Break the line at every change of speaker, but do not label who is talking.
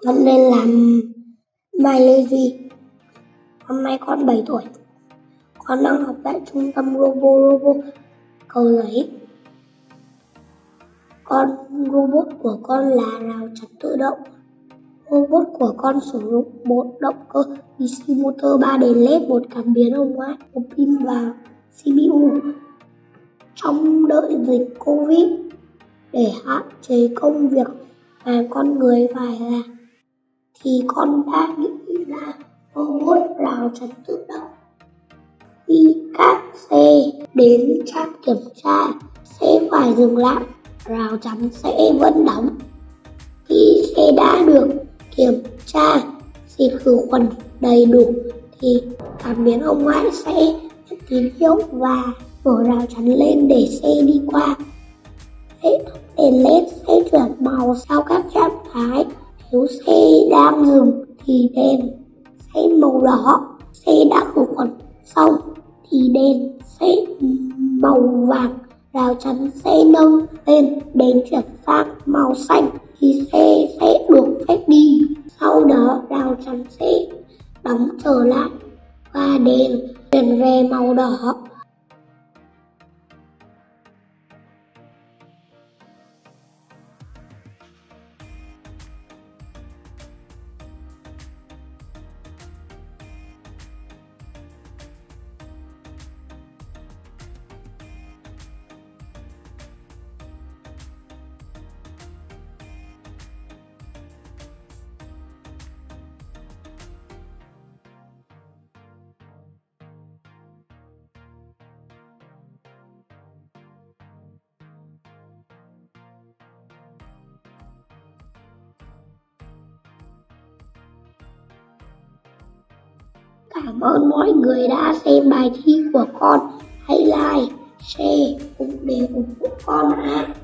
Con tên là Mai Lê Duy. Năm nay con 7 tuổi. Con đang học tại trung tâm Robo Cầu Giấy. Robot của con là rào chắn tự động. Robot của con sử dụng một động cơ DC motor, 3 đèn LED, một cảm biến hồng ngoại, một pin và CPU. Trong đợi dịch Covid, để hạn chế công việc mà con người phải làm, thì con đã nghĩ ra robot rào chắn tự động. Khi các xe đến trạm kiểm tra sẽ phải dừng lại, rào chắn sẽ vẫn đóng. Khi xe đã được kiểm tra, xịt khử khuẩn đầy đủ thì cảm biến hồng ngoại sẽ nhận tín hiệu và mở rào chắn lên để xe đi qua. Hệ thống đèn LED sẽ chuyển màu theo các trạng thái. Nếu xe đang dừng thì đèn sẽ màu đỏ. Xe đã khử khuẩn xong thì đèn sẽ màu vàng. Rào chắn sẽ nâng lên, đèn chuyển sang màu xanh thì xe sẽ được phép đi. Sau đó rào chắn sẽ đóng trở lại và đèn chuyển về màu đỏ. Cảm ơn mọi người đã xem bài thi của con. Hãy like, share cùng để ủng hộ con ạ.